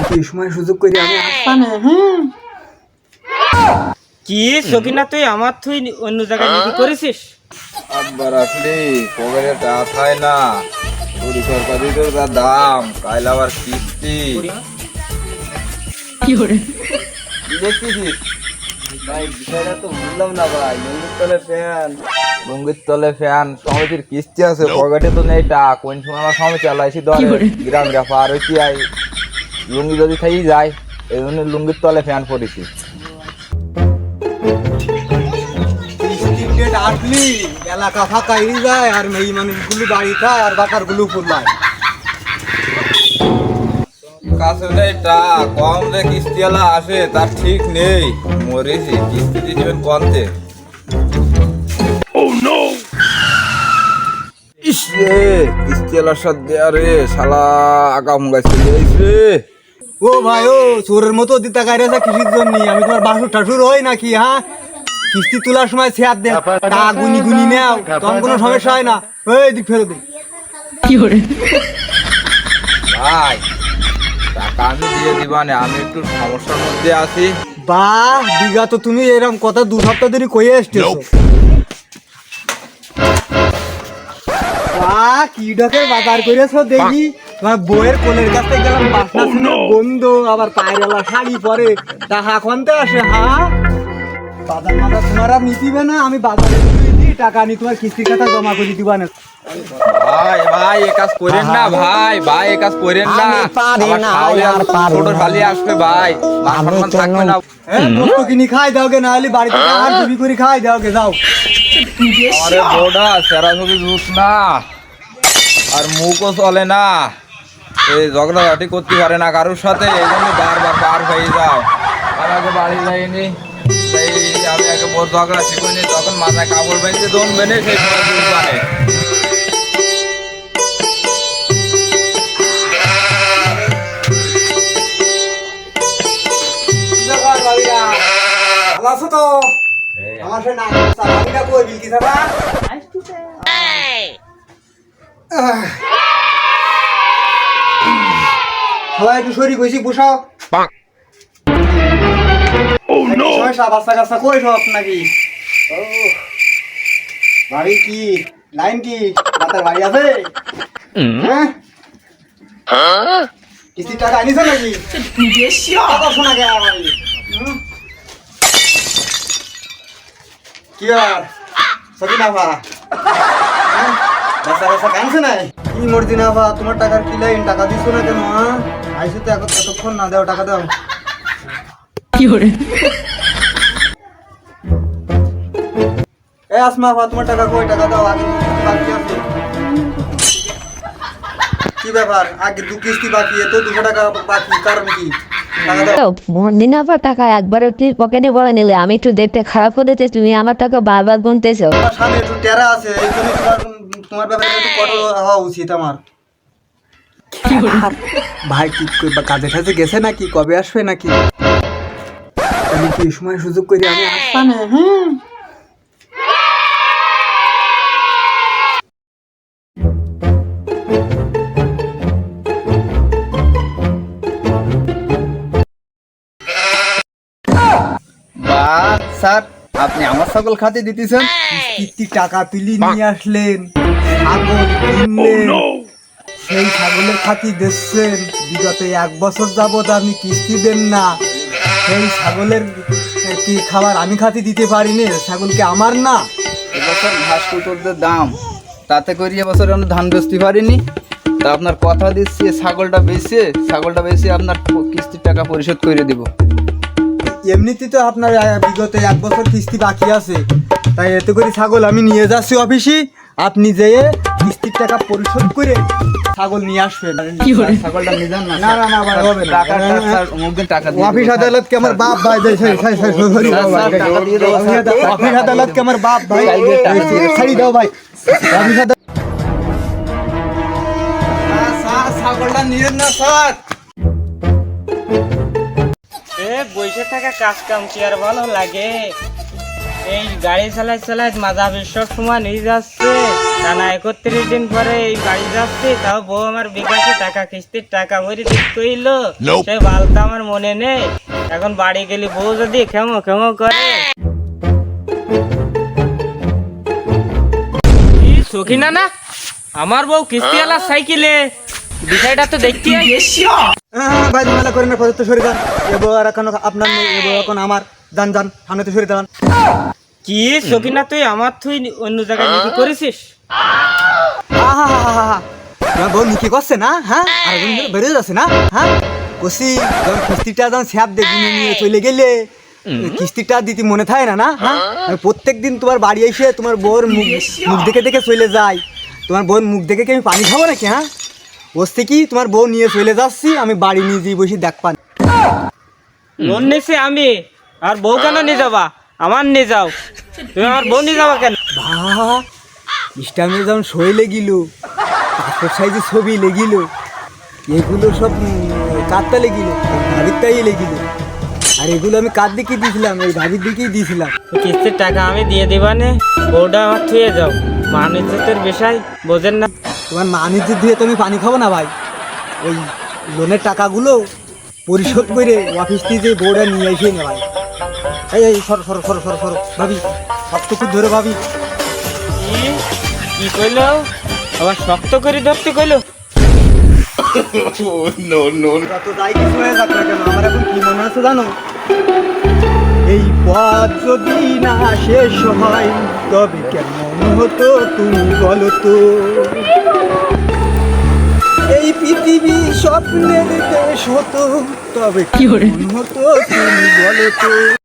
কি সময় সুযোগ করে আমি আসতাম। কি সকিনা তুই আমার তুই অন্য জায়গায় বিক্রি করেছিস? আব্বার আসলে পকেটে টাকা হয় না, চুরি তরকারির যা দাম, কাল আবার কিস্তি। দেখতেছিস ভাই, বিষয়টা তো বুঝলাম না ভাই। লুঙ্গির তলে ফ্যান সমিতির কিস্তি আছে, পকেটে তো নেই টাকা। কোন সময় আমার সমিতি চালাইছি ধরে গ্রাম রেফা আর কি আই লুঙ্গি যদি খাই যায়, এই জন্য লুঙ্গির তলে ফ্যান পড়েছি। আসলি এলাকা ফাঁকা হয়ে যায় আর মেয়ে মানুষগুলো বাড়ি খায় আর বাকার গুলো ফুলায়। কাছে নেই টাকা, কম যে কিস্তিওয়ালা আসে তার ঠিক নেই। মরেছি, কিস্তি দিবেন কমতে। কিস্তিওয়ালার সাথে আরে শালা আগাম গাইছে রে। ও ভাই, ও চোরের মতো দিতে গাইছে কৃষির জন্য। আমি তোমার বাসুর ঠাসুর হই নাকি? হ্যাঁ, কিস্তি তোলার সময় ছেয়ার দে, টাকা গুনি গুনি নেও, তখন কোনো সমস্যা হয় না। ওই দিক ফেরত দে। ভাই টাকা আমি দিয়ে দিবানে, আমি একটু সমস্যার মধ্যে আছি। বাহ, বিগত তুমি এরকম কথা 2 সপ্তাহ ধরে কয়ে এসতেছো। বাহ, কি ঢকের বাজার করেছো দেখি। তোমার বইয়ের কোলের কাছে গেলাম, বাসনা ছিল বন্ধ, আবার পায়রালা শাড়ি পরে টাকা কমতে আসে। হ্যাঁ, বাজার মাজার তোমার আর নিতিবে না, আমি বাজারে দিই টাকা নি তোমার কিস্তির খাতা জমা করে দিবা না। ভাই ভাই এ কাজ করেন না ভাই, ভাই এ কাজ করেন না। আমার ছোট শালি আসবে ভাই, মান সম্মান থাকবে না। বস্তু কিনি খাই দাও গে, না হলে বাড়ি থেকে আর চুরি করে খাই দাও গে, যাও। আরে বোডা সেরা ছবি জুত না, আর মুখও চলে না, এই ঝগড়াঝাটি করতে পারে না কারোর সাথে, এই জন্য বারবার পার হয়ে যায়। আমাকে বাড়ি যাইনি, সেই আমি আগে বড় ঝগড়া শিখুনি, তখন মাথায় কাপড় বেঁধে দম বেঁধে সেই সময় জানে। ভালো আছো তো? আমার সে না চাকরিটা কই বিলকি সাবা? সবাই একটু সরি কইছি, বসাও। সমস্যা বাচ্চা কাচ্চা কই সব নাকি? ও বাড়ি কি লাইন কি মাতার বাড়ি আছে? হ্যাঁ, কিস্তির টাকা আনিস নাকি? টাকা শোনা গে আমার। কি আর সকিনা ভা, বাচ্চা বাচ্চা কানছে নাই? কি মর্জি না ভা, তোমার টাকার কি লাইন? টাকা দিছো না কেন? আইসো তো এতক্ষণ না, দাও টাকা দাও। এ আসমা ভা, তোমার টাকা কই? টাকা দাও, আগে বাকি আছে। কি ব্যাপার, আগে 2 কিস্তি বাকি, এত 200 টাকা বাকি, কারণ কি? টাকা দাও। মন্দির আবার টাকা একবারে তুই পকেটে বলে নিলে আমি একটু দেখতে খারাপ হতেছে, তুমি আমার টাকা বারবার গুনতেছো। তোমার সামনে একটু টেরা আছে, এই জন্য তোমার ব্যাপারে একটু কঠোর হওয়া উচিত আমার। ভাই কি কাজে সাজে গেছে নাকি? কবে আসবে নাকি? আমি কি সময় সুযোগ করে আমি আসতাম। স্যার, আপনি আমার ছাগল খাতে দিতেছেন? কিস্তি টাকা তুলি নিয়ে আসলেন, ছাগল কিনলেন, সেই ছাগলের খাতি দিচ্ছেন। বিগত 1 বছর যাবত আপনি কিস্তি দেন না। সেই ছাগলের কি খাবার আমি খাতি দিতে পারিনি? ছাগলকে আমার না? এবছর ঘাস কুটোরদের দাম, তাতে করে এবছর আমরা ধান বেচতে পারিনি। তা আপনার কথা দিচ্ছি, ছাগলটা বেচে আপনার কিস্তির টাকা পরিশোধ করে দিব। এমনিতে তো আপনার বিগত 1 বছর কিস্তি বাকি আছে, তাই এতে করে ছাগল আমি নিয়ে যাচ্ছি অফিসে। আপনি যেয়ে কিস্তির টাকা পরিশোধ করে ছাগল নিয়ে আসবেন। ছাগলটা নিয়ে যান না। না না না ভাই, হবে না। টাকা অফিস আদালত কে আমার বাপ ভাই, অফিস আদালত কে আমার বাপ ভাই, ছাড়ি দাও ভাই। অফিস আদালত ছাগলটা নিয়ে না স্যার। বসে থাকা কাজ কাম কি আর ভালো লাগে? এই গাড়ি চালাই চালাই মাজা সব সময় নিয়ে যাচ্ছে। টানা 31 দিন পরে এই বাড়ি যাচ্ছি, তাও বউ আমার বিকাশে টাকা কিস্তির টাকা ভরে দিতে কইলো, সে বালতা আমার মনে নেই। এখন বাড়ি গেলি বউ যদি খেমো খেমো করে। সখিনা না, আমার বউ কিস্তিওয়ালা সাইকেলে, বিষয়টা তো দেখতে ভাই ঝামেলা করেন না, পর্যন্ত সরে যান। এ বউ আর এখন আপনার নেই, এ বউ এখন আমার। যান যান, সামনে তো সরে যান। কি সখিনা, তুই আমার তুই অন্য জায়গায় বিক্রি করেছিস? তোমার বউ নিকি করছে না? হ্যাঁ, আর বেরিয়ে যাচ্ছে না? হ্যাঁ, কষি যখন কিস্তিটা যখন স্যাপ দেখে নিয়ে চলে গেলে কিস্তিটা দিতে মনে থাকে না? না, হ্যাঁ, আমি প্রত্যেক দিন তোমার বাড়ি এসে তোমার বউর মুখ দেখে দেখে চলে যাই। তোমার বউর মুখ দেখে কি আমি পানি খাবো নাকি? হ্যাঁ, বসতে কি তোমার বউ নিয়ে চলে যাচ্ছি, আমি বাড়ি নিয়ে যেয়ে বসে দেখ পান। লোন নিছি আমি, আর বউ কেন নিয়ে যাবা? আমার নিয়ে যাও। তুমি আমার বউ নিয়ে যাবা কেন? বাহ, স্টামে যেমন সই লেগিল, পাসপোর্ট সাইজে ছবি লেগিল, এগুলো সব কারটা লেগিল, ভাবির তাই লেগিল। আর এগুলো আমি কার দিকে দিয়েছিলাম? এই ভাবির দিকেই দিয়েছিলাম। কিস্তির টাকা আমি দিয়ে দিবানে, বউটা আমার থুয়ে যাও। মানুষের বিষয় বোঝেন না। তোমার মানুষের দিয়ে তুমি পানি খাবো না ভাই। ওই লোনের টাকাগুলো পরিশোধ করে অফিস থেকে বউটা নিয়ে এসে নে ভাই। এই সর সর সর সর সর ভাবি, সবটুকু ধরে ভাবি। কি কইলো? আবার শক্ত করে ধরতে কইলো? যত যাই কিছু হয়ে যাক না কেন, আমার এখন কি মনে হচ্ছে জানো? এই পথ যদি না শেষ হয় তবে কেমন হতো তুমি বলো তো? এই পৃথিবী স্বপ্নের দেশ হতো তবে কেমন হতো তুমি বলো তো?